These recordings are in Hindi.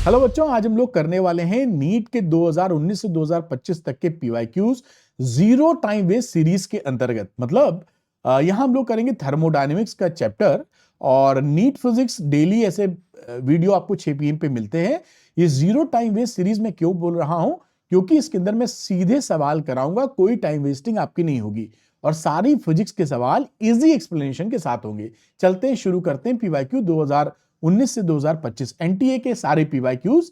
हेलो बच्चों, आज हम लोग करने वाले हैं नीट के 2019 से 2025 तक के PYQs zero time waste series के अंतर्गत। मतलब यहां हम लोग करेंगे थर्मोडायनेमिक्स का चैप्टर और नीट फिजिक्स डेली ऐसे वीडियो आपको 6 PM पे मिलते हैं। ये जीरो टाइम वेस्ट सीरीज में क्यों बोल रहा हूं? क्योंकि इसके अंदर मैं सीधे सवाल कराऊंगा, कोई टाइम वेस्टिंग आपकी नहीं होगी और सारी फिजिक्स के सवाल इजी एक्सप्लेनेशन के साथ होंगे। चलते हैं, शुरू करते हैं। पीवाईक्यू 2019 से 2025 एनटीए के सारे पीवाईक्यूज,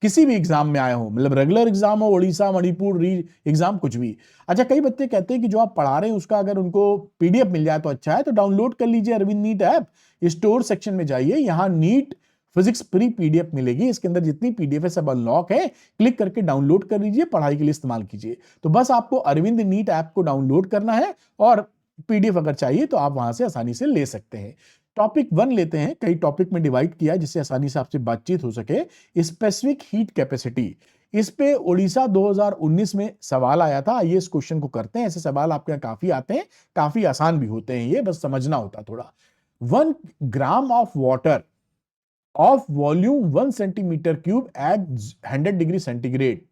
किसी भी एग्जाम में आए हो, मतलब रेगुलर एग्जाम हो, उड़ीसा, मणिपुर, री एग्जाम, कुछ भी। अच्छा, कई बच्चे कहते हैं कि जो आप पढ़ा रहे हैं उसका अगर उनको पीडीएफ मिल जाए तो अच्छा है, तो डाउनलोड कर लीजिए Arvind NEET app. Store section में जाइए, यहां नीट फिजिक्स फ्री पीडीएफ मिलेगी। इसके अंदर जितनी पीडीएफ है सब अनलॉक है, क्लिक करके डाउनलोड कर लीजिए, पढ़ाई के लिए इस्तेमाल कीजिए। तो बस आपको अरविंद नीट ऐप को डाउनलोड करना है और पीडीएफ अगर चाहिए तो आप वहां से आसानी से ले सकते हैं। टॉपिक 1 लेते हैं, कई टॉपिक में डिवाइड किया जिससे आसानी से आपसे बातचीत हो सके। स्पेसिफिक हीट कैपेसिटी, इस पे उड़ीसा 2019 में सवाल आया था। आइए इस क्वेश्चन को करते हैं। ऐसे सवाल आपके यहाँ काफी आते हैं, काफी आसान भी होते हैं, ये बस समझना होता थोड़ा। 1 gram of water of volume 1 centimetre cube at 100 degree centigrade.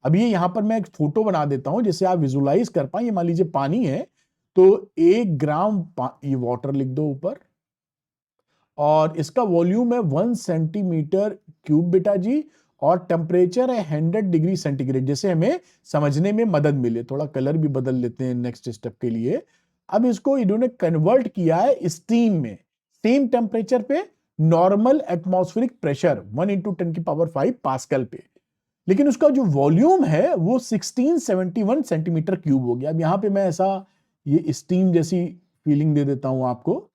अब ये यहां पर मैं एक फोटो बना देता हूं जिससे आप विजुलाइज कर पाए। ये मान लीजिए पानी है, तो 1 ग्राम ये वाटर लिख दो ऊपर, और इसका वॉल्यूम है 1 सेंटीमीटर क्यूब बेटा जी, और टेम्परेचर है 100 डिग्री सेंटीग्रेड, जैसे हमें समझने में मदद मिले। थोड़ा कलर भी बदल लेते हैं नेक्स्ट स्टेप के लिए। अब इसको इन्होंने कन्वर्ट किया है स्टीम में, सेम टेम्परेचर पे, normal atmospheric pressure 1 into 10⁵ pascal पे। लेकिन उसका जो वॉल्यूम है वो 1671 सेंटीमीटर क्यूब हो गया। अब यहां पे मैं ऐसा ये स्टीम जैसी फीलिंग दे देता हूं आपको।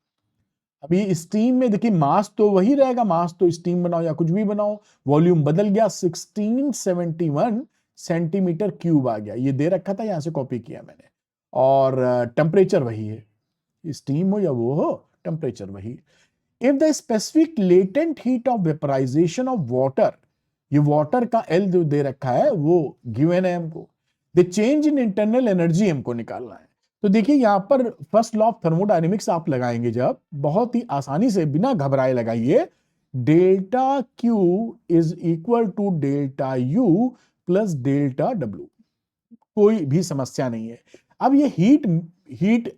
अभी स्टीम में देखिए मास तो वही रहेगा, मास तो स्टीम बनाओ या कुछ भी बनाओ, वॉल्यूम बदल गया, 1671 सेंटीमीटर क्यूब आ गया। ये दे रखा था, यहां से कॉपी किया मैंने। और टेम्परेचर वही है, स्टीम हो या वो हो, टेम्परेचर वही। If the specific latent heat of vaporisation of water, ये वाटर का एल जो दे रखा है वो गिवन है हमको। The change in internal energy हमको निकालना है। तो देखिए यहां पर फर्स्ट लॉ ऑफ थर्मोडायनेमिक्स आप लगाएंगे जब, बहुत ही आसानी से बिना घबराए लगाइए। Delta Q is equal to delta U plus delta W, कोई भी समस्या नहीं है। अब ये हीट हीट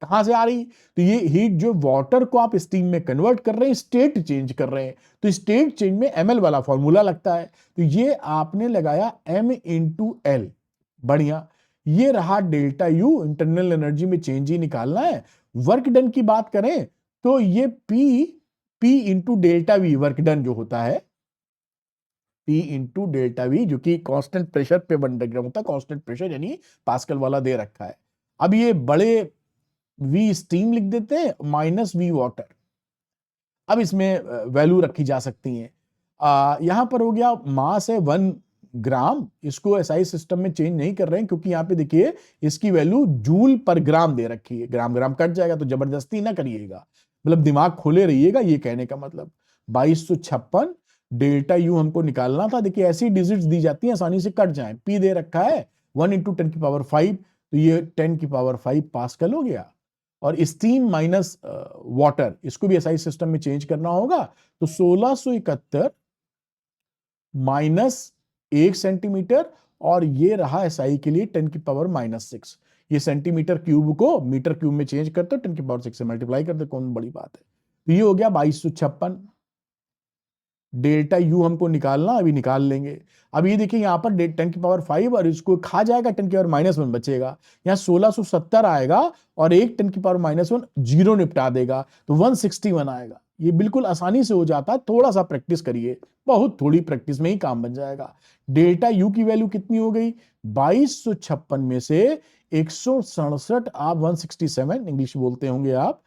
कहां से आ रही? तो ये हीट जो वाटर को आप स्टीम में कन्वर्ट कर रहे हैं, स्टेट चेंज कर रहे हैं, तो स्टेट चेंज में ml वाला फॉर्मूला लगता है। तो ये आपने लगाया m इंटू एल, बढ़िया। ये रहा डेल्टा यू, इंटरनल एनर्जी में चेंज ही निकालना है। वर्क डन की बात करें तो ये p into delta we, work done जो होता है P इंटू डेल्टा वी, जो कि कांस्टेंट प्रेशर पे बन डायग्राम होता है, कांस्टेंट प्रेशर यानी पास्कल वाला दे रखा है। अब ये बड़े V स्टीम लिख देते हैं, माइनस V वाटर। अब इसमें वैल्यू रखी जा सकती है। यहां पर हो गया मास है 1 ग्राम, इसको एसआई सिस्टम में चेंज नहीं कर रहे हैं क्योंकि यहां पे देखिए इसकी वैल्यू जूल पर ग्राम दे रखी है। ग्राम ग्राम कट जाएगा तो जबरदस्ती ना करिएगा, मतलब दिमाग खोले रहिएगा, ये कहने का मतलब। 2256 डेल्टा यू हमको निकालना था। देखिए ऐसी डिजिट्स दी जाती हैं आसानी से कट जाए। पी दे रखा है 1 इंटू 10⁵, तो ये 10⁵ पास्कल हो गया। और स्टीम माइनस वाटर, इसको भी एसआई सिस्टम में चेंज करना होगा। तो 1671 माइनस 1 सेंटीमीटर, और ये रहा एसआई के लिए 10⁻⁻6। ये सेंटीमीटर क्यूब को मीटर क्यूब में चेंज करते हो, 10⁻6 से मल्टीप्लाई करते, कौन बड़ी बात है। तो ये हो गया 2256। डेल्टा यू हमको निकालना, अभी निकाल लेंगे। अब ये देखिए यहां पर 10⁵ और इसको खा जाएगा, 10⁻⁻1 बचेगा। यहाँ 1670 आएगा और एक 10⁻⁻1 जीरो निपटा देगा, तो 161 आएगा। ये बिल्कुल आसानी से हो जाता है, थोड़ा सा प्रैक्टिस करिए, बहुत थोड़ी प्रैक्टिस में ही काम बन जाएगा। डेल्टा यू की वैल्यू कितनी हो गई? 2256 में से 167, आप 167 इंग्लिश बोलते होंगे आप,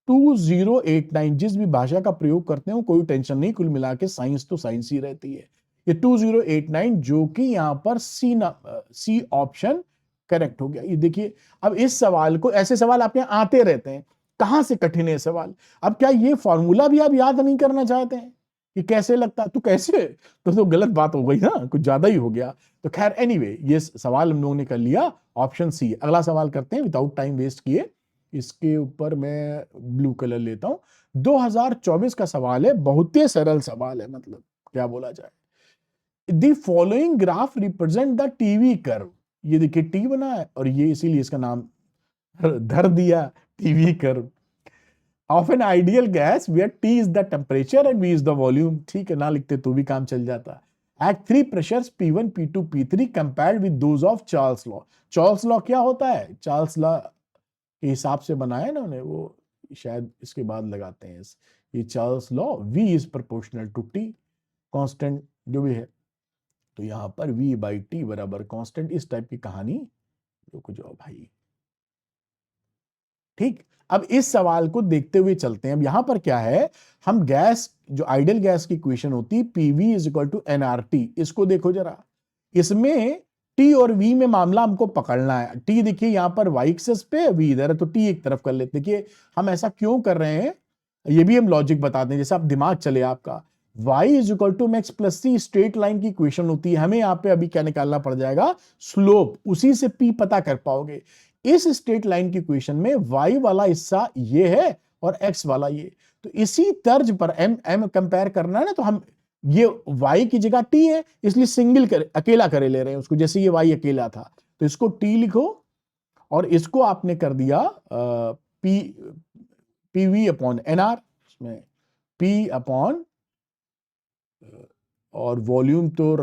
2089, जिस भी भाषा का प्रयोग करते हो कोई टेंशन नहीं, कुल मिला के साइंस तो साइंस ही रहती है। ये 2089 जो कि यहां पर सी ऑप्शन करेक्ट हो गया। ये देखिए, अब इस सवाल को, ऐसे सवाल आपके यहां आते रहते हैं, कहां से कठिन है सवाल। अब क्या ये फॉर्मूला भी आप याद नहीं करना चाहते हैं कि कैसे लगता? तो कैसे, तो गलत बात हो गई ना, कुछ ज्यादा ही हो गया। तो खैर एनीवे, ये सवाल हम लोगों ने कर लिया, ऑप्शन सी। अगला सवाल करते हैं विदाउट टाइम वेस्ट किए। इसके ऊपर मैं ब्लू कलर लेता हूं। 2024 का सवाल है, बहुत ही सरल सवाल है, मतलब क्या बोला जाए, the following graph represent the TV curve. ये देखिए टी बना है और ये इसीलिए इसका नाम धर दिया TV curve of an ideal gas where T is the temperature and V is the volume. ठीक है, ना लिखते तो भी काम चल जाता। At three pressures P1 P2 P3 compared with those of Charles law. Charles law क्या होता है, चार्ल्स लॉ के हिसाब से बनाया ना उन्हें, वो शायद इसके बाद लगाते हैं ये Charles law, V is proportional to T, constant जो भी है। तो यहां पर V बाई टी बराबर कांस्टेंट, इस टाइप की कहानी जो कुछ हो भाई। ठीक, अब इस सवाल को देखते हुए चलते हैं। अब यहां पर क्या है, हम गैस जो आइडियल गैस की इक्वेशन होती है PV is equal to NRT, इसको देखो जरा। इसमें टी और वी में मामला हमको पकड़ना है। टी देखिए यहां पर वाई एक्सेस पे, वी इधर है, तो टी एक तरफ कर लेते। देखिए हम ऐसा क्यों कर रहे हैं, ये भी हम लॉजिक बताते हैं, जैसे आप दिमाग चले आपका। y is equal to max plus C straight line की इक्वेशन होती है, हमें यहां पे अभी क्या निकालना पड़ जाएगा, स्लोप, उसी से p पता कर पाओगे। इस स्ट्रेट लाइन की इक्वेशन में y वाला हिस्सा ये है और x वाला ये, तो इसी तर्ज पर m कंपेयर करना है ना, तो हम ये y की जगह t है, इसलिए सिंगल करे, अकेला करे ले रहे हैं उसको, जैसे ये y अकेला था, तो इसको t लिखो और इसको आपने कर दिया पीवी अपॉन एनआर, इसमें p अपॉन और वॉल्यूम तो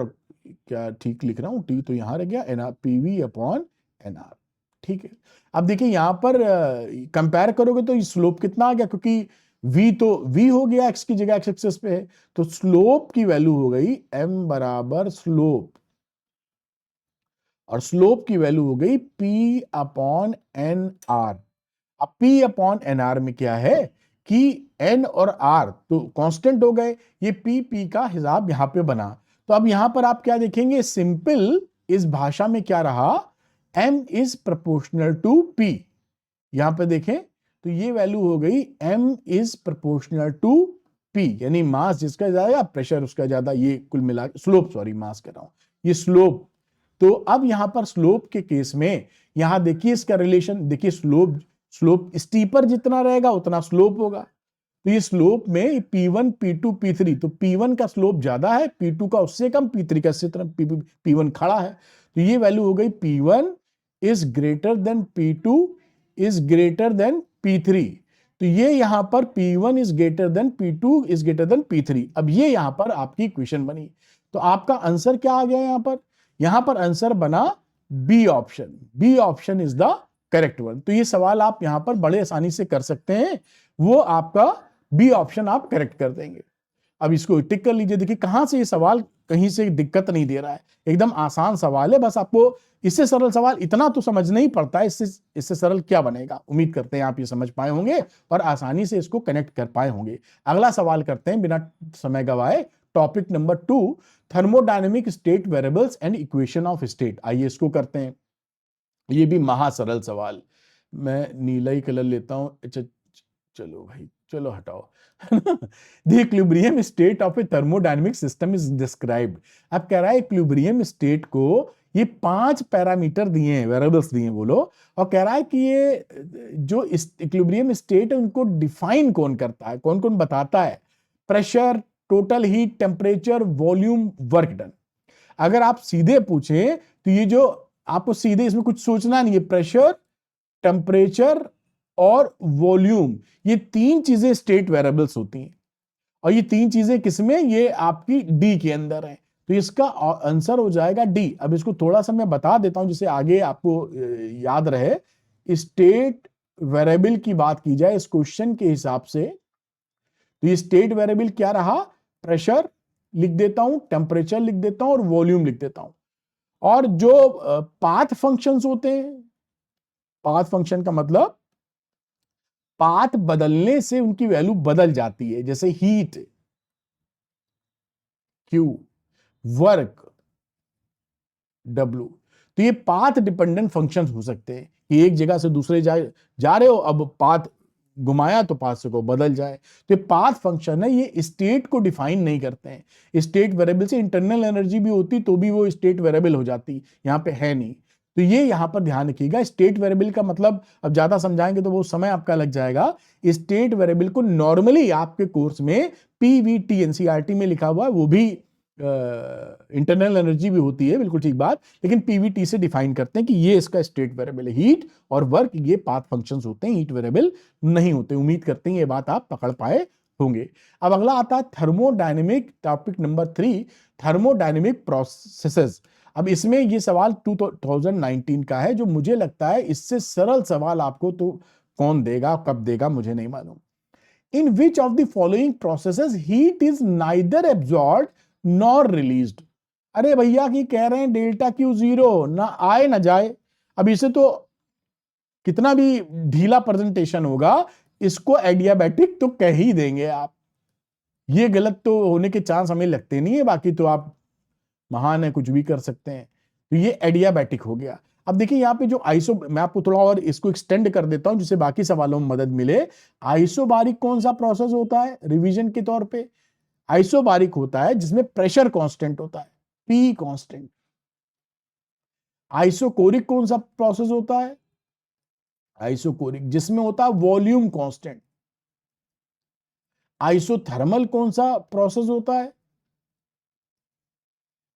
क्या ठीक लिख रहा हूं, टी तो यहां रह गया, एनआर पीवी अपॉन एनआर। ठीक है, अब देखिए यहां पर कंपेयर करोगे तो स्लोप कितना आ गया, क्योंकि v हो गया x की जगह x एक्सिस पे है, तो स्लोप की वैल्यू हो गई m बराबर स्लोप, और स्लोप की वैल्यू हो गई p अपॉन एन आर। अब p अपॉन एन आर में क्या है कि n और r तो कांस्टेंट हो गए, ये p का हिसाब यहां पे बना। तो अब यहां पर आप क्या देखेंगे, सिंपल इस भाषा में क्या रहा, m is proportional to p। यहां पे देखें तो ये वैल्यू हो गई m is proportional to p, यानी मास जिसका ज्यादा प्रेशर उसका ज्यादा, ये कुल मिला स्लोप, सॉरी मास कर रहा हूं, ये स्लोप। तो अब यहां पर स्लोप के केस में यहां देखिए इसका रिलेशन, देखिए स्लोप स्टीपर जितना रहेगा उतना स्लोप होगा। तो ये स्लोप में P1 P2 P3, तो P1 का स्लोप ज्यादा है, P2 का उससे कम, P3 का इससे तरह, P1 खड़ा है, तो ये वैल्यू हो गई P1 is greater than P2 is greater than P3। तो ये यहां पर P1 is greater than P2 is greater than P3। अब ये यहां पर आपकी इक्वेशन बनी, तो आपका आंसर क्या आ गया यहां पर आंसर बना B option, B option is the correct one. तो ये सवाल आप यहां पर बड़े आसानी से कर सकते हैं, वो आपका बी ऑप्शन आप करेक्ट कर देंगे। अब इसको टिक कर लीजिए, देखिए कहां से ये सवाल कहीं से दिक्कत नहीं दे रहा है, एकदम आसान सवाल है, बस आपको इससे सरल सवाल इतना तो समझना ही पड़ता है, इससे सरल क्या बनेगा। उम्मीद करते हैं आप ये समझ पाए होंगे और आसानी से इसको कनेक्ट कर पाए होंगे। अगला सवाल करते हैं बिना समय गवाए, topic number 2, thermodynamic state variables and equation of state. आइए इसको करते हैं, ये भी महा सरल सवाल। मैं नीला ही कलर लेता हूं, अच्छा चलो भाई, चलो हटाओ। The equilibrium state of A thermodynamic system is described. अब कह रहा है इक्विलिब्रियम स्टेट को ये 5 पैरामीटर दिए हैं, वेरिएबल्स दिए हैं बोलो, और कह रहा है कि ये जो इक्विलिब्रियम स्टेट है उनको डिफाइन कौन करता है, कौन कौन बताता है, pressure, total heat, temperature, volume, work done. अगर आप सीधे पूछें तो ये जो आपको सीधे इसमें कुछ सोचना नहीं है, प्रेशर, टेम्परेचर और वॉल्यूम, ये 3 चीजें स्टेट वेरिएबल्स होती हैं, और ये 3 चीजें किसमें, ये आपकी डी के अंदर है, तो इसका आंसर हो जाएगा डी। अब इसको थोड़ा सा मैं बता देता हूं जिससे आगे आपको याद रहे। स्टेट वेरिएबल की बात की जाए इस क्वेश्चन के हिसाब से, तो ये स्टेट वेरिएबल क्या रहा, प्रेशर लिख देता हूं, टेम्परेचर लिख देता हूं और वॉल्यूम लिख देता हूं। और जो पाथ फंक्शंस होते हैं, पाथ फंक्शन का मतलब पाथ बदलने से उनकी वैल्यू बदल जाती है, जैसे हीट Q, वर्क W। तो ये पाथ डिपेंडेंट फंक्शंस हो सकते हैं कि एक जगह से दूसरे जा रहे हो, अब पाथ घुमाया तो पाथ से को बदल जाए, तो ये पाथ फंक्शन है, ये स्टेट को डिफाइन नहीं करते हैं। स्टेट वेरिएबल से इंटरनल एनर्जी भी होती तो भी वो स्टेट वेरिएबल हो जाती, यहां पे है नहीं। तो ये यहां पर ध्यान रखिएगा। स्टेट वेरिएबल का मतलब अब ज्यादा समझाएंगे तो वो समय आपका लग जाएगा। स्टेट वेरिएबल को नॉर्मली आपके कोर्स में पीवीटी एनसीईआरटी में लिखा हुआ है, वो भी इंटरनल एनर्जी भी होती है, बिल्कुल ठीक बात, लेकिन पीवीटी से डिफाइन करते हैं कि ये इसका स्टेट वेरिएबल है। हीट और वर्क ये पाथ फंक्शंस होते हैं, हीट वेरिएबल नहीं होते। उम्मीद करते हैं ये बात आप पकड़ पाए होंगे। अब अगला आता है thermodynamic, topic number 3, thermodynamic processes. अब इसमें ये सवाल 2019 का है, जो मुझे लगता है इससे सरल सवाल आपको तो कौन देगा, कब देगा, मुझे नहीं मालूम। In which of the following processes heat is neither absorb nor released. अरे भैया की कह रहे हैं डेल्टा क्यू जीरो, ना आए ना जाए। अब इसे तो कितना भी ढीला प्रेजेंटेशन होगा, इसको एडियाबैटिक तो कह ही देंगे आप। ये गलत तो होने के चांस हमें लगते नहीं है, बाकी तो आप महान है, कुछ भी कर सकते हैं। तो ये एडियाबैटिक हो गया। अब देखिए यहाँ पे जो आइसो, मैं आपको थोड़ा और इसको एक्सटेंड कर देता हूं जिससे बाकी सवालों में मदद मिले। आइसोबारिक कौन सा प्रोसेस होता है रिवीजन के तौर पे? आइसोबारिक होता है जिसमें प्रेशर कांस्टेंट होता है, पी कांस्टेंट। आइसोकोरिक कौन सा प्रोसेस होता है? आइसोकोरिक जिसमें होता है वॉल्यूम कांस्टेंट। आइसोथर्मल कौन सा प्रोसेस होता है?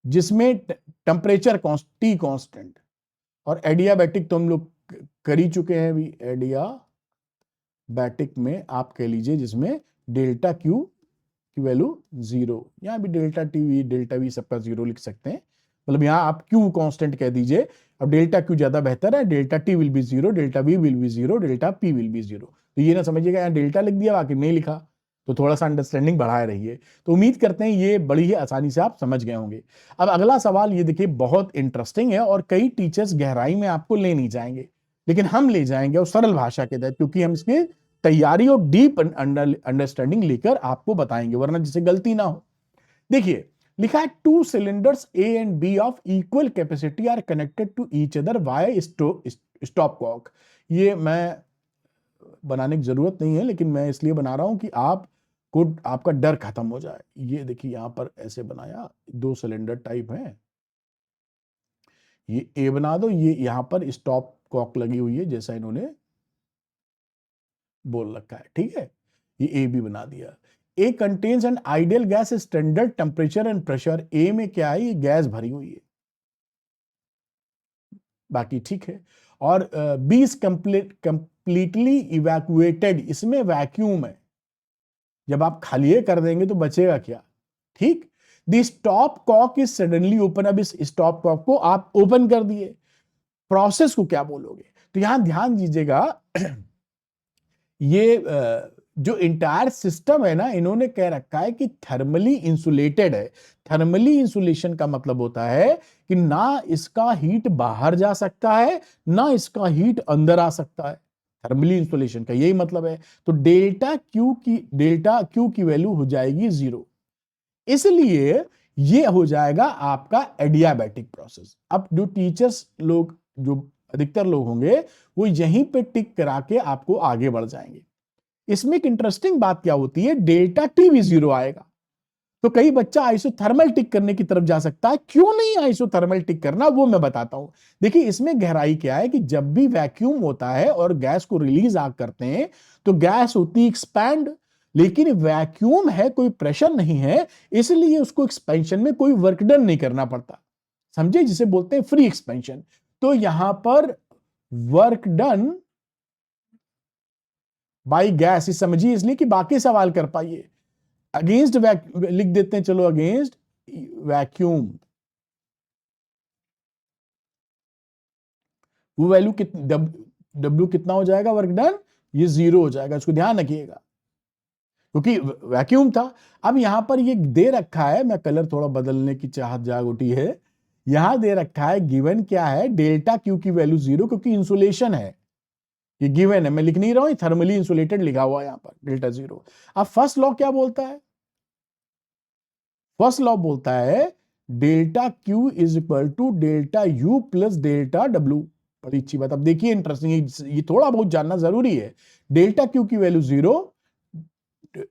जिसमें टेम्परेचर टी कांस्टेंट। और एडियाबैटिक तो हम लोग कर ही चुके हैं अभी। एडियाबैटिक में आप कह लीजिए जिसमें डेल्टा क्यू की वैल्यू जीरो, यहां भी डेल्टा टी डेल्टा वी सबका जीरो लिख सकते हैं। मतलब यहां आप क्यू कांस्टेंट कह दीजिए। अब डेल्टा क्यू ज्यादा बेहतर है, delta T will be zero, delta we will be zero, delta P will be zero. तो ये ना समझिएगा यहां डेल्टा लिख दिया बाकी नहीं लिखा, तो थोड़ा सा अंडरस्टैंडिंग बढ़ाए रहिए। तो उम्मीद करते हैं ये बड़ी ही आसानी से आप समझ गए होंगे। अब अगला सवाल ये देखिए, बहुत इंटरेस्टिंग है और कई टीचर्स गहराई में आपको ले नहीं जाएंगे, लेकिन हम ले जाएंगे और सरल भाषा के तहत, क्योंकि हम इसके तैयारी और डीप अंडरस्टैंडिंग लेकर आपको बताएंगे, वरना जिससे गलती ना हो। देखिए लिखा है, two cylinders A and B of equal capacity are connected to each other via stop cock. ये मैं बनाने की जरूरत नहीं है, लेकिन मैं इसलिए बना रहा हूं कि आपको आपका डर खत्म हो जाए। ये देखिए यहां पर ऐसे बनाया, दो सिलेंडर टाइप है, ये ए बना दो, ये यहां पर स्टॉप कॉक लगी हुई है जैसा इन्होंने बोल रखा है, ठीक है। ये ए भी बना दिया। A contains an ideal gas standard temperature and pressure. A में क्या है, ये गैस भरी हुई है, बाकी ठीक है। और बी इज कंप्लीटली इवैक्यूएटेड, इसमें वैक्यूम है, जब आप खाली कर देंगे तो बचेगा क्या, ठीक। The stop cock is suddenly open, अब इस स्टॉप कॉक को आप ओपन कर दिए, प्रोसेस को क्या बोलोगे? तो यहां ध्यान दीजिएगा, ये जो इंटायर सिस्टम है ना, इन्होंने कह रखा है कि थर्मली इंसुलेटेड है। थर्मली इंसुलेशन का मतलब होता है कि ना इसका हीट बाहर जा सकता है, ना इसका हीट अंदर आ सकता है। थर्मली इंसुलेशन का यही मतलब है। तो डेल्टा क्यू की वैल्यू हो जाएगी जीरो, इसलिए ये हो जाएगा आपका एडियाबैटिक प्रोसेस। अब जो टीचर्स लोग, जो अधिकतर लोग होंगे, वो यहीं पे टिक करा के आपको आगे बढ़ जाएंगे। इसमें एक इंटरेस्टिंग बात क्या होती है, डेल्टा टी भी जीरो आएगा, तो कई बच्चा आइसोथर्मल टिक करने की तरफ जा सकता है। क्यों नहीं आइसोथर्मल टिक करना, वो मैं बताता हूं। देखिए इसमें गहराई क्या है कि जब भी वैक्यूम होता है और गैस को रिलीज आग करते हैं, तो गैस होती एक्सपैंड, लेकिन वैक्यूम है, कोई प्रेशर नहीं है, इसलिए उसको एक्सपेंशन में कोई वर्क डन नहीं करना पड़ता, समझे, जिसे बोलते हैं फ्री एक्सपेंशन। तो यहां पर वर्क डन बाई गैस, इस समझिए, इसलिए कि बाकी सवाल कर पाइए। अगेंस्ट लिख देते हैं, चलो अगेंस्ट वैक्यूम, वो वैल्यू डब्ल्यू कितना हो जाएगा वर्क डन, ये जीरो हो जाएगा, इसको ध्यान रखिएगा, क्योंकि वैक्यूम था। अब यहां पर ये दे रखा है, मैं कलर थोड़ा बदलने की चाहत जाग उठी है। यहां दे रखा है, गिवन क्या है, डेल्टा क्यू की वैल्यू जीरो, क्योंकि इंसुलेशन है, ये गिवन है, मैं लिख नहीं रहा हूं, थर्मली इंसुलेटेड लिखा हुआ है यहां पर, डेल्टा जीरो। अब फर्स्ट लॉ क्या बोलता है? फर्स्ट लॉ बोलता है delta Q is equal to delta U plus delta W. बड़ी अच्छी बात, अब देखिए इंटरेस्टिंग, ये थोड़ा बहुत जानना जरूरी है। डेल्टा क्यू की वैल्यू जीरो,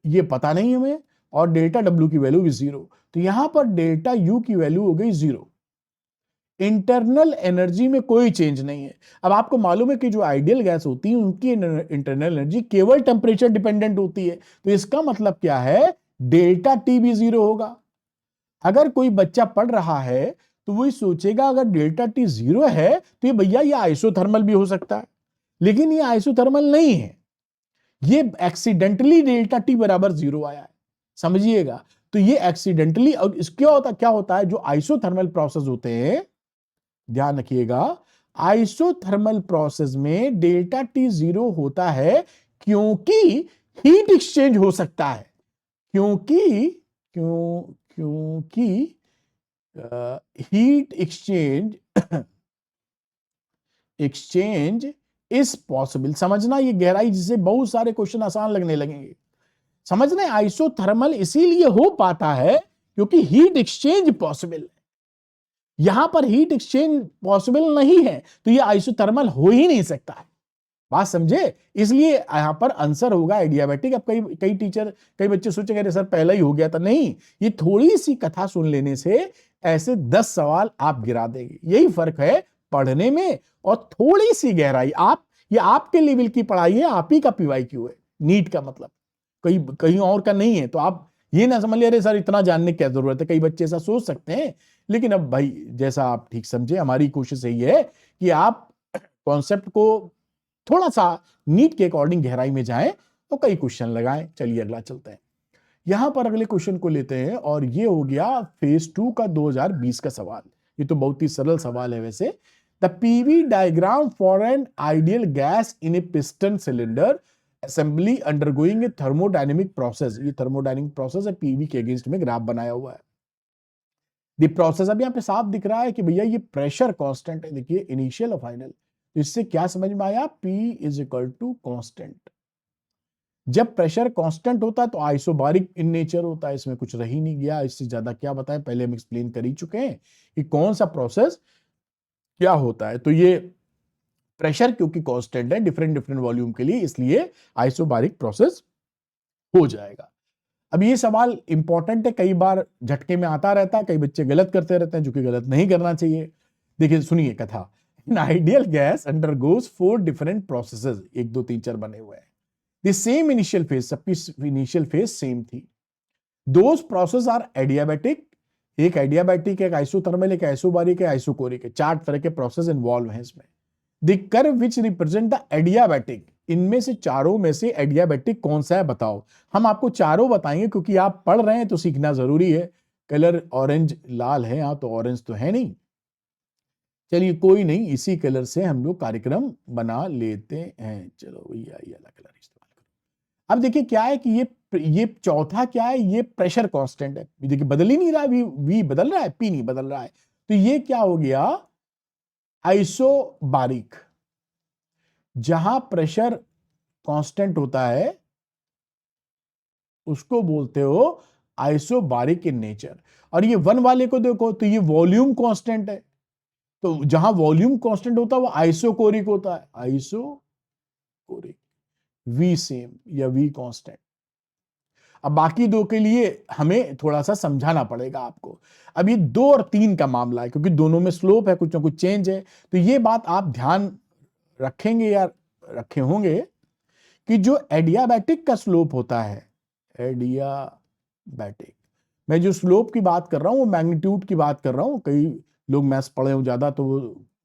ये पता नहीं हमें, और डेल्टा डब्ल्यू की वैल्यू भी जीरो, तो यहां पर डेल्टा यू की वैल्यू हो गई जीरो। इंटरनल एनर्जी में कोई चेंज नहीं है। अब आपको मालूम है कि जो आइडियल गैस होती है उनकी इंटरनल एनर्जी केवल टेम्परेचर डिपेंडेंट होती है, तो इसका मतलब क्या है, डेल्टा टी भी जीरो होगा। अगर कोई बच्चा पढ़ रहा है तो वही सोचेगा अगर डेल्टा टी जीरो है तो ये भैया ये आइसोथर्मल भी हो सकता है, लेकिन ये आइसोथर्मल नहीं है, ये एक्सीडेंटली डेल्टा टी बराबर जीरो आया है, समझिएगा। तो ये एक्सीडेंटली, और क्या होता है, जो आइसोथर्मल प्रोसेस होते हैं, ध्यान रखिएगा, आइसोथर्मल प्रोसेस में डेल्टा टी जीरो होता है क्योंकि हीट एक्सचेंज हो सकता है, क्योंकि हीट एक्सचेंज इज पॉसिबल। समझना ये गहराई, जिससे बहुत सारे क्वेश्चन आसान लगने लगेंगे। समझना आइसोथर्मल इसीलिए हो पाता है क्योंकि हीट एक्सचेंज पॉसिबल है। यहां पर हीट एक्सचेंज पॉसिबल नहीं है तो ये आइसोथर्मल हो ही नहीं सकता है, बात समझे। इसलिए यहां पर आंसर होगा एडियाबैटिक। अब कई बच्चे सोचेंगे अरे सर पहला ही हो गया था, नहीं, ये थोड़ी सी कथा सुन लेने से ऐसे 10 सवाल आप गिरा देंगे। यही फर्क है पढ़ने में और थोड़ी सी गहराई। ये आपके लेवल की पढ़ाई है, आप ही का पीवाईक्यू है, नीट का मतलब कहीं और का नहीं है। तो आप ये ना समझ ले अरे सर इतना जानने की क्या जरूरत है, कई बच्चे ऐसा सोच सकते हैं। लेकिन अब भाई जैसा आप ठीक समझे, हमारी कोशिश यही है कि आप कॉन्सेप्ट को थोड़ा सा नीट के अकॉर्डिंग गहराई में जाएं तो कई क्वेश्चन लगाएं। चलिए अगला चलते हैं, यहां पर अगले क्वेश्चन को लेते हैं और ये हो गया फेज 2 का 2020 का सवाल। ये तो बहुत ही सरल सवाल है वैसे। The PV diagram for an ideal gas in A piston cylinder assembly undergoing A thermodynamic process. ये थर्मोडायनेमिक प्रोसेस है, पीवी के अगेंस्ट में ग्राफ बनाया हुआ है। द प्रोसेस अब यहाँ पे साफ दिख रहा है कि भैया ये प्रेशर कांस्टेंट है, देखिए इनिशियल और फाइनल। इससे क्या समझ में आया, P is equal to constant. जब प्रेशर कांस्टेंट होता है तो आइसोबारिक इन नेचर होता है, इसमें कुछ रह ही नहीं गया। इससे ज्यादा क्या बताएं, पहले हम एक्सप्लेन कर ही चुके हैं कि कौन सा प्रोसेस क्या होता है। तो ये प्रेशर क्योंकि कांस्टेंट है डिफरेंट वॉल्यूम के लिए, इसलिए आइसोबारिक प्रोसेस हो जाएगा। अब ये सवाल इंपॉर्टेंट है, कई बार झटके में आता रहता है, कई बच्चे गलत करते रहते हैं, जो कि गलत नहीं करना चाहिए। देखिए सुनिए कथा। An ideal gas undergoes 4 different processes, 1 2 3 4 बने हुए हैं। The same initial phase, सबकी initial phase सेम थी। Those processes are adiabatic, एक एडियाबैटिक, एक आइसोथर्मल, एक आइसोबारिक, एक आइसोकोरिक है। 4 तरह के प्रोसेस इन्वॉल्व हैं इसमें। The curve which represent the adiabatic, इनमें से चारों में से एडियाबैटिक कौन सा है बताओ। हम आपको चारों बताएंगे क्योंकि आप पढ़ रहे हैं तो सीखना जरूरी है। कलर ऑरेंज लाल है यहाँ, तो ऑरेंज तो है नहीं, चलिए कोई नहीं, इसी कलर से हम लोग कार्यक्रम बना लेते हैं। चलो भैया ये अलग कलर इस्तेमाल करो। अब देखिए क्या है कि ये चौथा क्या है, ये प्रेशर कांस्टेंट है। देखिए बदल ही नहीं रहा है, वी बदल रहा है, पी नहीं बदल रहा है। तो ये क्या हो गया, आइसोबारिक। जहां प्रेशर कांस्टेंट होता है उसको बोलते हो आइसोबारिक इन नेचर। और ये 1 वाले को देखो तो ये वॉल्यूम कांस्टेंट है, तो जहां वॉल्यूम कांस्टेंट होता है वो आइसोकोरिक होता है, आइसोकोरिक। वी सेम या वी कांस्टेंट। अब बाकी 2 के लिए हमें थोड़ा सा समझाना पड़ेगा आपको। अब ये 2 और 3 का मामला है क्योंकि दोनों में स्लोप है, कुछ ना कुछ चेंज है। तो ये बात आप ध्यान रखेंगे या रखे होंगे कि जो एडियाबैटिक का स्लोप होता है, एडियाबैटिक, मैं जो स्लोप की बात कर रहा हूं वो मैग्नीट्यूड की बात कर रहा हूं। कई लोग मैथ्स पढ़े हो ज्यादा तो वो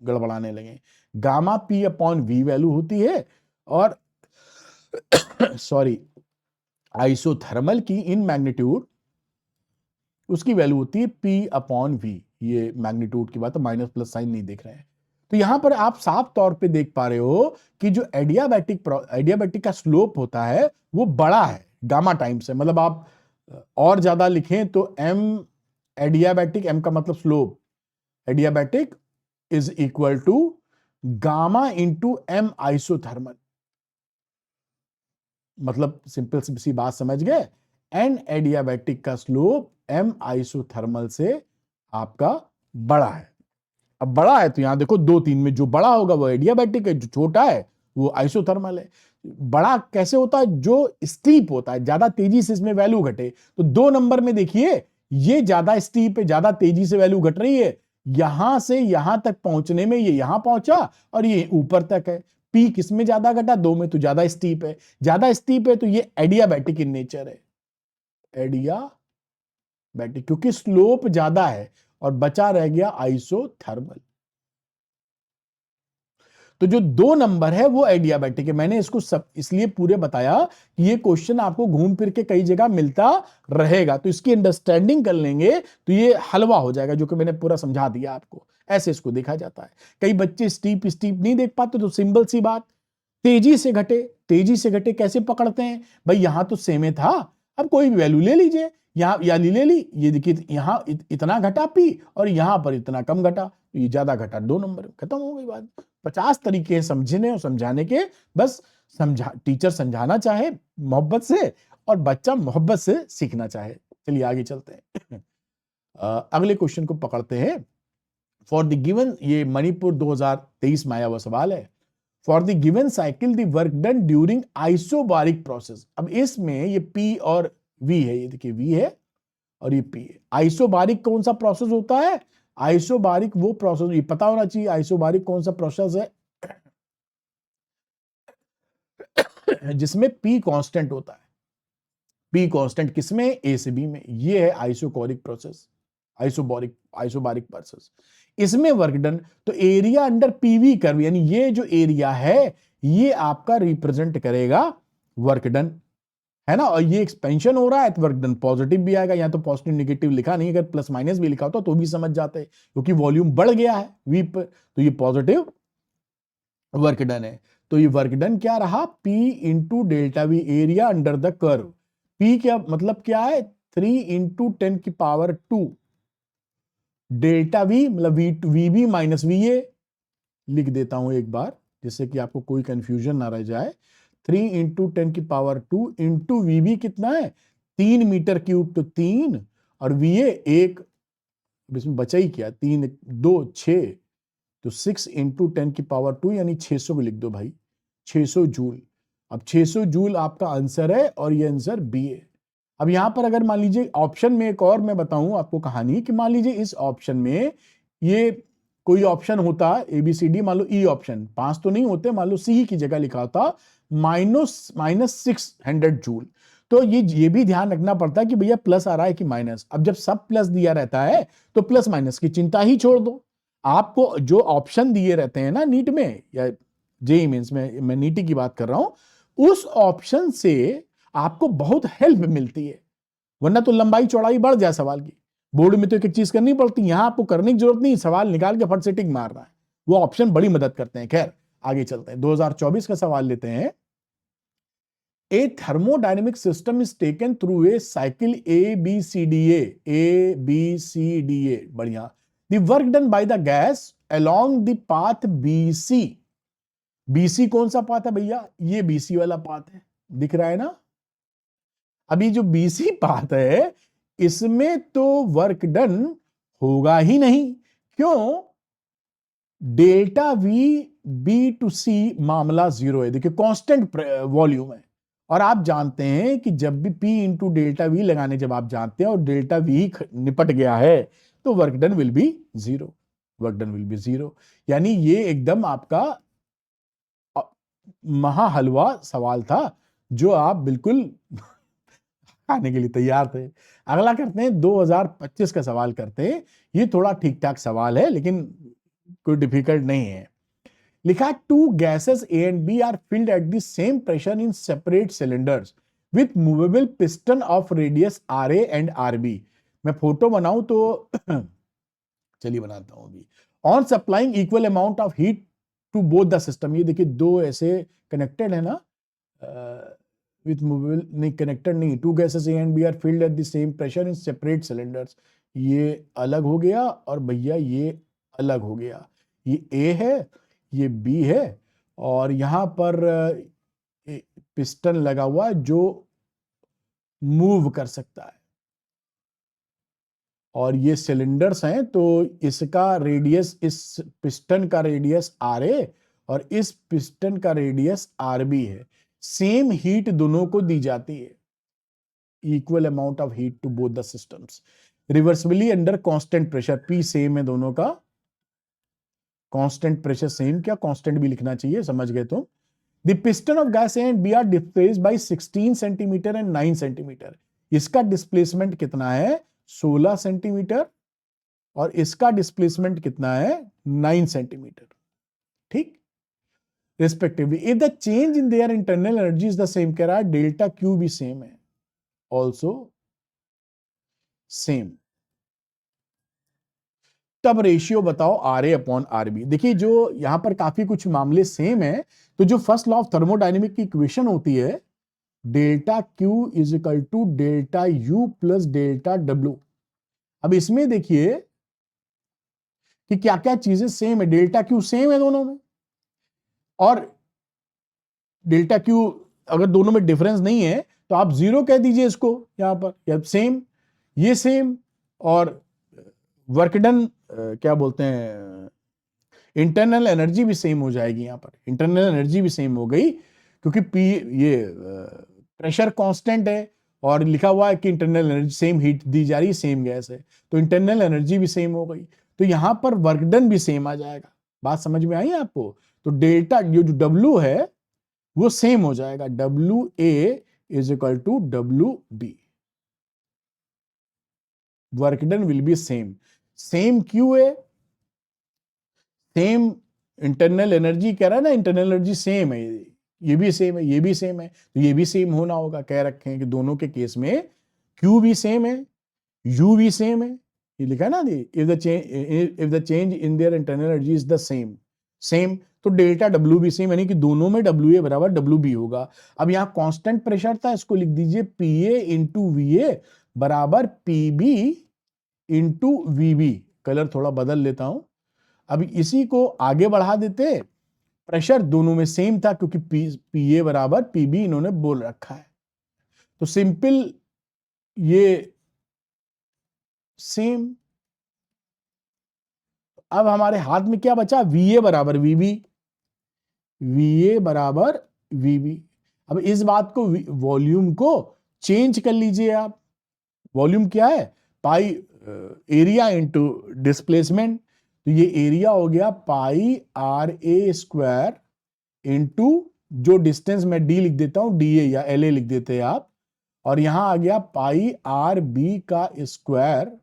गड़बड़ाने लगे। Gamma P upon V value होती है और सॉरी आइसोथर्मल की इन मैग्नीट्यूड उसकी वैल्यू होती है पी अपॉन वी। ये मैग्नीट्यूड की बात है, माइनस प्लस साइन नहीं देख रहे हैं। तो यहां पर आप साफ तौर पे देख पा रहे हो कि जो एडियाबैटिक का स्लोप होता है वो बड़ा है गामा टाइम से। मतलब आप और ज्यादा लिखें तो एम एडियाबैटिक, एम का मतलब slope, adiabatic is equal to gamma into M isothermal. मतलब सिंपल सी बात समझ गए, एन एडियाबैटिक का स्लोप एम आइसोथर्मल से आपका बड़ा है। अब बड़ा है तो यहां देखो 2 3 में जो बड़ा होगा वो एडियाबैटिक है, जो छोटा है वो आइसोथर्मल है। बड़ा कैसे होता है, जो स्टीप होता है, ज्यादा तेजी से इसमें वैल्यू घटे। तो 2 नंबर में देखिए ये ज्यादा स्टीप है, ज्यादा तेजी से वैल्यू घट रही है, यहां से यहां तक पहुंचने में ये यहां पहुंचा और ये ऊपर तक है। पी किस में ज्यादा घटा? दो में, तो ज्यादा स्टीप है। ज्यादा स्टीप है तो ये एडियाबैटिक इन नेचर है, एडियाबैटिक, क्योंकि स्लोप ज्यादा है। और बचा रह गया आइसोथर्मल। तो जो 2 नंबर है वो एडियाबैटिक है। मैंने इसको सब इसलिए पूरे बताया कि ये क्वेश्चन आपको घूम फिर के कई जगह मिलता रहेगा, तो इसकी अंडरस्टैंडिंग कर लेंगे तो ये हलवा हो जाएगा, जो कि मैंने पूरा समझा दिया आपको। ऐसे इसको देखा जाता है। कई बच्चे स्टीप स्टीप नहीं देख पाते, तो सिंपल सी बात, तेजी से घटे, तेजी से घटे कैसे पकड़ते हैं भाई? यहां तो सेम था, अब कोई भी वैल्यू ले लीजिए। यहां या ले ली, ये देखिए यहां इतना घटा पी और यहां पर इतना कम घटा, तो ये ज्यादा घटा 2 नंबर, खत्म हो गई बात। 50 तरीके हैं समझने और समझाने के, बस टीचर समझाना चाहे मोहब्बत से और बच्चा मोहब्बत से सीखना चाहे। चलिए आगे चलते हैं। अगले क्वेश्चन को पकड़ते हैं। फॉर द गिवन, ये मणिपुर 2023 में आया हुआ सवाल है। For the given cycle the work done during isobaric process. अब इसमें ये P और V है, ये देखिए V है और ये P है। आइसोबारिक कौन सा प्रोसेस होता है? आइसोबारिक वो प्रोसेस, ये पता होना चाहिए आइसोबारिक कौन सा प्रोसेस है जिसमें P कांस्टेंट होता है। P कांस्टेंट किसमें? A से B में। ये है आइसोकोरिक प्रोसेस, आइसोबारिक प्रोसेस। इसमें वर्क डन, तो एरिया अंडर पीवी कर्व, यानी ये जो एरिया है ये आपका रिप्रेजेंट करेगा वर्क डन, है ना। और ये एक्सपेंशन हो रहा है तो वर्क डन पॉजिटिव भी आएगा। यहाँ तो पॉजिटिव नेगेटिव लिखा नहीं, अगर प्लस माइनस भी लिखा होता तो भी समझ जाते, क्योंकि वॉल्यूम बढ़ गया है वी पर, तो ये पॉजिटिव वर्क डन है। तो ये वर्क डन क्या रहा? P into delta V, area under the curve. P क्या मतलब क्या है? 3 इंटू 10⁻²। डेल्टा वी मतलब V B minus V A, लिख देता हूं एक बार जिससे कि आपको कोई कंफ्यूजन ना रह जाए। 3 इंटू 10⁻² इंटू वी बी कितना है? 3 मीटर क्यूब, तो 3 और वी ए 1, इसमें बचा ही क्या? 3 2 6, तो 6 इंटू 10⁻² यानी 600 भी लिख दो भाई, 600 जूल। अब 600 जूल आपका आंसर है और ये आंसर बी है। अब यहां पर अगर मान लीजिए ऑप्शन में एक और मैं बताऊं आपको कहानी, कि मान लीजिए इस ऑप्शन में ये कोई ऑप्शन होता ABCD, मान लो ई ऑप्शन, 5 तो नहीं होते, मान लो सी की जगह लिखा होता -600 जूल, तो ये भी ध्यान रखना पड़ता है कि भैया प्लस आ रहा है कि माइनस। अब जब सब प्लस दिया रहता है तो प्लस माइनस की चिंता ही छोड़ दो। आपको जो ऑप्शन दिए रहते हैं ना नीट में या जेईई मेंस में, मैं नीट की बात कर रहा हूं, उस ऑप्शन से आपको बहुत हेल्प मिलती है, वरना तो लंबाई चौड़ाई बढ़ जाए सवाल की। बोर्ड में तो एक एक चीज करनी पड़ती है, यहां आपको करने की जरूरत नहीं, सवाल निकाल के फट से टिक मारना है, वो ऑप्शन बड़ी मदद करते हैं। खैर आगे चलते हैं, 2024 का सवाल लेते हैं। A thermodynamic system is taken through a cycle ABCDA, बढ़िया। The work done by the gas along the path BC। BC कौन सा पाथ है भैया? ये BC वाला पाथ है, दिख रहा है ना। अभी जो BC पाथ है इसमें तो वर्क डन होगा ही नहीं, क्यों? Delta V B to C मामला 0 है, देखिए कांस्टेंट वॉल्यूम है। और आप जानते हैं कि जब भी P इंटू डेल्टा V लगाने जब आप जानते हैं और डेल्टा V निपट गया है तो work done will B 0, work done will B 0। यानी ये एकदम आपका महा हलवा सवाल था जो आप बिल्कुल खाने के लिए तैयार थे। अगला करते हैं, 2025 का सवाल करते हैं। ये थोड़ा ठीक ठाक सवाल है लेकिन कोई डिफिकल्ट नहीं है। लिखा है 2 gases A and B are filled at the same pressure in separate cylinders with movable piston of radius RA and RB। मैं फोटो बनाऊं तो चलिए बनाता हूं अभी। On supplying equal amount of heat to both the system, ये देखिए दो ऐसे कनेक्टेड है ना, विथ मूवेबल नहीं, कनेक्टेड नहीं, 2 gases A and B are filled at the same pressure in separate cylinders. ये अलग हो गया और भैया ये अलग हो गया। ये A है, ये B है, और यहां पर पिस्टन लगा हुआ है जो मूव कर सकता है, और ये सिलेंडर्स हैं, तो इसका रेडियस, इस पिस्टन का रेडियस RA और इस पिस्टन का रेडियस RB है। सेम हीट दोनों को दी जाती है, equal amount of heat to both the systems. Reversibly under constant pressure, P same है दोनों का, कांस्टेंट प्रेशर सेम, क्या कांस्टेंट भी लिखना चाहिए, समझ गए तो। The piston of gas A and B are displaced by 16 centimetre and 9 centimetre. इसका डिस्प्लेसमेंट कितना है, 16 सेंटीमीटर, और इसका डिस्प्लेसमेंट कितना है, 9 सेंटीमीटर, ठीक, respectively. If the change in their internal energy is the same, कह रहा है डेल्टा क्यू भी सेम है, ऑल्सो सेम। तब रेशियो बताओ R A upon R B. देखिए जो यहां पर काफी कुछ मामले सेम है, तो जो फर्स्ट लॉ ऑफ थर्मोडायनेमिक की इक्वेशन होती है, delta Q is equal to delta U plus delta W. अब इसमें देखिए कि क्या क्या चीजें सेम है, डेल्टा क्यू सेम है दोनों में, और डेल्टा क्यू अगर दोनों में डिफरेंस नहीं है तो आप जीरो कह दीजिए इसको यहां पर, या सेम, ये सेम, और वर्क डन क्या बोलते हैं, इंटरनल एनर्जी भी सेम हो जाएगी, यहां पर इंटरनल एनर्जी भी सेम हो गई, क्योंकि पी ये प्रेशर कांस्टेंट है और लिखा हुआ है कि इंटरनल एनर्जी सेम, हीट दी जा रही है, सेम गैस है, तो इंटरनल एनर्जी भी सेम हो गई, तो यहां पर वर्क डन भी सेम आ जाएगा। बात समझ में आई आपको? तो डेल्टा जो डब्ल्यू है वो सेम हो जाएगा, W A is equal to W B, work done will be same, same Q है, सेम इंटरनल एनर्जी, कह रहा है ना इंटरनल एनर्जी सेम है, ये भी सेम है, ये भी सेम है, तो ये भी सेम होना होगा, कह रखे हैं कि दोनों के केस में क्यू भी सेम है, यू भी सेम है, ये लिखा है ना, if the change in their internal energy is the same, same, तो डेल्टा डब्ल्यू भी सेम, यानी कि दोनों में डब्ल्यू ए बराबर डब्ल्यू बी होगा। अब यहां कांस्टेंट प्रेशर था, इसको लिख दीजिए P A into V A बराबर P B into V B, colour थोड़ा बदल लेता हूं। अब इसी को आगे बढ़ा देते, प्रेशर दोनों में सेम था क्योंकि पी ए बराबर पी बी इन्होंने बोल रखा है, तो सिंपल ये सेम। अब हमारे हाथ में क्या बचा, वी ए बराबर वी बी, वी ए बराबर वी बी। अब इस बात को, वॉल्यूम को चेंज कर लीजिए आप, वॉल्यूम क्या है, पाई एरिया इंटू डिस्प्लेसमेंट, तो ये एरिया हो गया पाई आर ए स्क्वायर इंटू जो डिस्टेंस मैं डी लिख देता हूं, डी ए या एल ए लिख देते हैं आप, और यहां आ गया पाई आर बी का स्क्वायर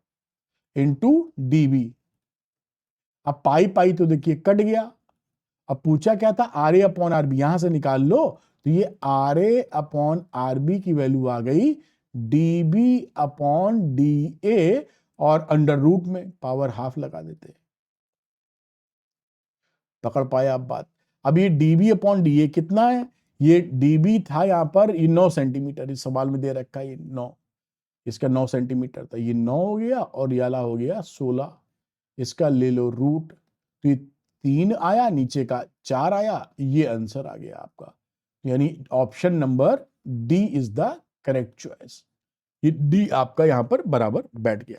इंटू डी बी। अब पाई पाई तो देखिए कट गया, अब पूछा क्या था, R A upon R B, यहां से निकाल लो, तो ये R A upon R B की वैल्यू आ गई D B upon D A, और अंडर रूट में पावर हाफ लगा देते, पकड़ पाए आप बात। अब ये dB अपॉन डी ए कितना है, ये dB था यहां पर, ये 9 सेंटीमीटर, इस सवाल में दे रखा है ये 9, इसका 9 सेंटीमीटर था, ये 9 हो गया और ये वाला हो गया 16, इसका ले लो रूट, तो ये 3 आया, नीचे का 4 आया, ये आंसर आ गया आपका, यानी option number D is the correct choice. ये डी आपका यहां पर बराबर बैठ गया।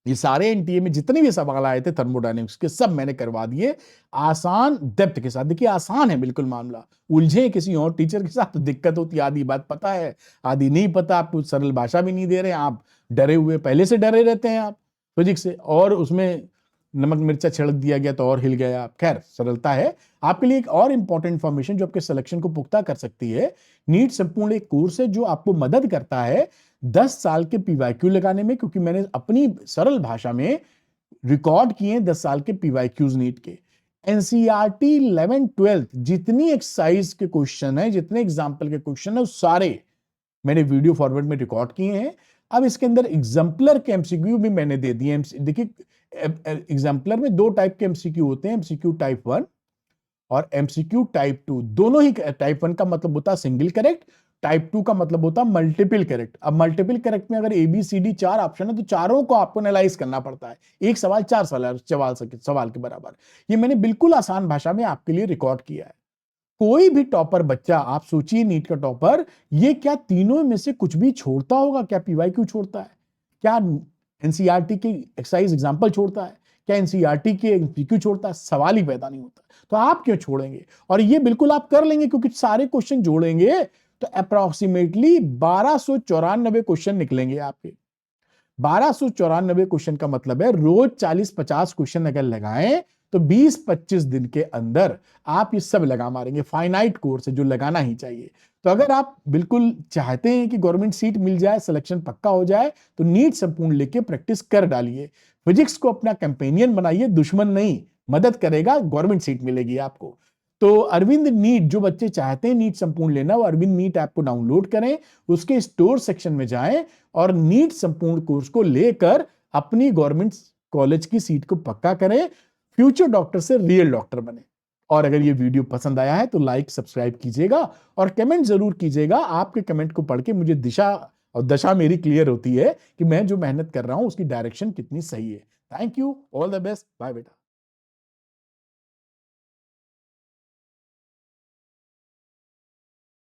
ये सारे एनटीए में जितने भी सवाल आए थे थर्मोडायनेमिक्स के, सब मैंने करवा दिए आसान डेप्थ के साथ। देखिए आसान है बिल्कुल मामला, उलझे किसी और टीचर के साथ तो दिक्कत होती है, आधी बात पता है आधी नहीं पता, आपको सरल भाषा भी नहीं दे रहे, आप डरे हुए, पहले से डरे रहते हैं आप फिजिक्स से, और उसमें नमक मिर्चा छिड़क दिया गया तो और हिल गया आप। खैर सरलता है। आपके लिए एक और इंपॉर्टेंट इंफॉर्मेशन जो आपके सिलेक्शन को पुख्ता कर सकती है, नीट संपूर्ण एक कोर्स है जो आपको मदद करता है 10 साल के पीवाईक्यू लगाने में, क्योंकि मैंने अपनी सरल भाषा में रिकॉर्ड किए 10 साल के पीवाईक्यूज नीट के। एनसीईआरटी 11 12 जितनी एक्सरसाइज के क्वेश्चन है, जितने एग्जाम्पल के क्वेश्चन है, सारे मैंने वीडियो फॉर्मेट में रिकॉर्ड किए हैं। अब इसके अंदर एग्जाम्पलर के एमसीक्यू भी मैंने दे दिए। देखिए एग्जाम्पलर में 2 टाइप के एमसीक्यू होते हैं, एमसीक्यू टाइप 1 और एमसीक्यू टाइप 2। दोनों ही, टाइप 1 का मतलब होता है सिंगल करेक्ट, टाइप 2 का मतलब होता है मल्टीपल करेक्ट। अब मल्टीपल करेक्ट में अगर ABCD 4 ऑप्शन है तो चारों को आपको एनालाइज करना पड़ता है, एक सवाल 4 सवाल के बराबर। ये मैंने बिल्कुल आसान भाषा में आपके लिए रिकॉर्ड किया है। कोई भी टॉपर बच्चा, आप सोचिए नीट का टॉपर, ये क्या तीनों में से कुछ भी छोड़ता होगा? क्या पीवाईक्यू छोड़ता है? क्या एनसीईआरटी की एक्सरसाइज एग्जांपल छोड़ता है? क्या एनसीईआरटी के एमसीक्यू छोड़ता है? सवाल ही पैदा नहीं होता। तो आप क्यों छोड़ेंगे? और ये बिल्कुल आप कर लेंगे, क्योंकि सारे क्वेश्चन जोड़ेंगे तो अप्रोक्सीमेटली 1294 क्वेश्चन निकलेंगे आपके। 1294 क्वेश्चन का मतलब है रोज 40-50 क्वेश्चन अगर लगाएं तो 20-25 दिन के अंदर आप ये सब लगा मारेंगे। फाइनाइट कोर्स है जो लगाना ही चाहिए। तो अगर आप बिल्कुल चाहते हैं कि गवर्नमेंट सीट मिल जाए, सिलेक्शन पक्का हो जाए, तो नीट संपूर्ण लेके प्रैक्टिस कर डालिए। फिजिक्स को अपना कंपेनियन बनाइए, दुश्मन नहीं, मदद करेगा, गवर्नमेंट सीट मिलेगी आपको। तो अरविंद नीट, जो बच्चे चाहते हैं नीट संपूर्ण लेना, वो अरविंद नीट ऐप को डाउनलोड करें, उसके स्टोर सेक्शन में जाएं और नीट संपूर्ण कोर्स को लेकर अपनी गवर्नमेंट कॉलेज की सीट को पक्का करें, फ्यूचर डॉक्टर से रियल डॉक्टर बने। और अगर ये वीडियो पसंद आया है तो लाइक सब्सक्राइब कीजिएगा और कमेंट जरूर कीजिएगा। आपके कमेंट को पढ़ के मुझे दिशा और दशा मेरी क्लियर होती है कि मैं जो मेहनत कर रहा हूं उसकी डायरेक्शन कितनी सही है। Thank you, all the best, bye बेटा।